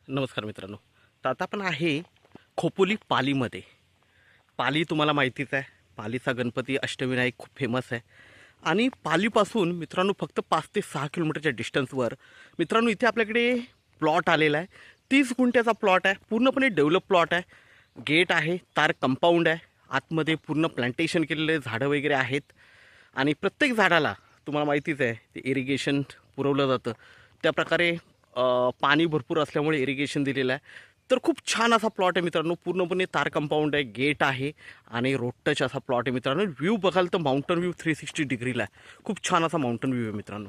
नमस्कार मित्रांनो. तर आता आपण आहे खोपोली पालीमध्ये. पाली तुम्हाला माहितीच आहे, पालीचा गणपती अष्टविनायक खूप फेमस आहे. आणि पालीपासून मित्रांनो फक्त 5 ते 6 किलोमीटरच्या डिस्टन्सवर मित्रांनो इथे आपल्याकडे प्लॉट आलेला आहे. 30 गुंठ्याचा प्लॉट आहे, पूर्णपणे डेव्हलप प्लॉट आहे. गेट आहे, तार कंपाऊंड आहे, आतमध्ये पूर्ण प्लांटेशन केलेले झाडं वगैरे आहेत. आणि प्रत्येक झाडाला तुम्हाला माहितीच आहे ते इरिगेशन पुरवलं जातं, त्याप्रकारे पाणी भरपूर असल्यामुळे इरिगेशन दिलेलं आहे. तर खूप छान असा प्लॉट आहे मित्रांनो, पूर्णपणे तार कंपाऊंड आहे, गेट आहे आणि रोड टच असा प्लॉट आहे मित्रांनो. व्ह्यू बघाल तर माउंटन व्ह्यू 360 डिग्रीला आहे. खूप छान असा माउंटन व्ह्यू आहे मित्रांनो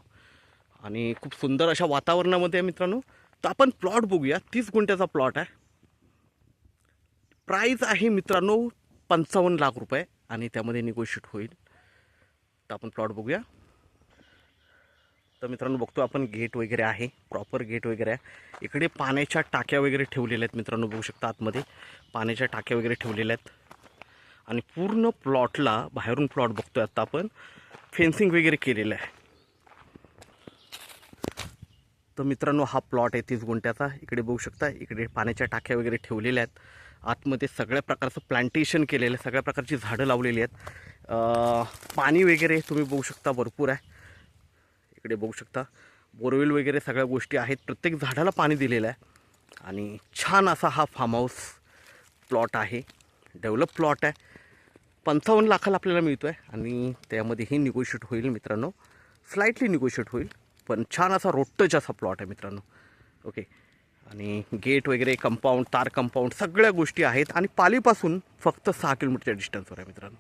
आणि खूप सुंदर अशा वातावरणामध्ये आहे मित्रांनो. तर आपण प्लॉट बघूया. 30 गुंठ्याचा प्लॉट आहे. प्राईस आहे मित्रांनो 55 लाख रुपये आणि त्यामध्ये निगोशिएट होईल. तर आपण प्लॉट बघूया. तर मित्रांनो बघतो आपण, गेट वगैरे आहे, प्रॉपर गेट वगैरे आहे. इकडे पाण्याच्या टाक्या वगैरे ठेवलेल्या आहेत मित्रांनो, बघू शकता आतमध्ये पाण्याच्या टाक्या वगैरे ठेवलेल्या आहेत. आणि पूर्ण प्लॉटला बाहेरून प्लॉट बघतोय आता आपण, फेन्सिंग वगैरे केलेलं आहे. तर मित्रांनो हा प्लॉट आहे 30 गुंठ्याचा. इकडे बघू शकता, इकडे पाण्याच्या टाक्या वगैरे ठेवलेल्या आहेत. आतमध्ये सगळ्या प्रकारचं प्लांटेशन केलेलं आहे, सगळ्या प्रकारची झाडं लावलेली आहेत. पाणी वगैरे तुम्ही बघू शकता भरपूर आहे. इकडे बघू शकता बोरवेल वगैरे सगळ्या गोष्टी आहेत. प्रत्येक झाडाला पाणी दिलेलं आहे आणि छान असा हा फार्म हाऊस प्लॉट आहे, डेव्हलप प्लॉट आहे. 55 लाखाला आपल्याला मिळतो आहे आणि त्यामध्येही निगोशिएट होईल मित्रांनो, स्लाइटली निगोशिएट होईल. पण छान असा रोड टच असा प्लॉट आहे मित्रांनो. ओके. आणि गेट वगैरे, कंपाऊंड, तार कंपाऊंड सगळ्या गोष्टी आहेत आणि पालीपासून फक्त 6 किलोमीटरच्या डिस्टन्सवर आहे मित्रांनो.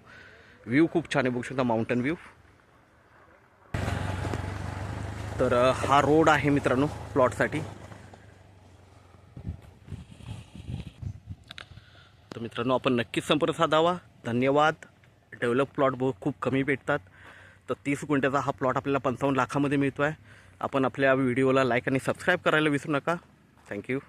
व्ह्यू खूप छान आहे, बघू शकता माउंटन व्ह्यू. तर हा रोड आहे मित्रांनो प्लॉटसाठी. तर मित्रांनो आपण नक्कीच संपर्क साधावा. धन्यवाद. डेव्हलप प्लॉट खूप कमी भेटतात. तर 30 गुंठ्याचा हा प्लॉट आपल्याला 55 लाखामध्ये मिळतो आहे. आपण आपल्या व्हिडिओला लाईक आणि सबस्क्राईब करायला विसरू नका. थँक्यू.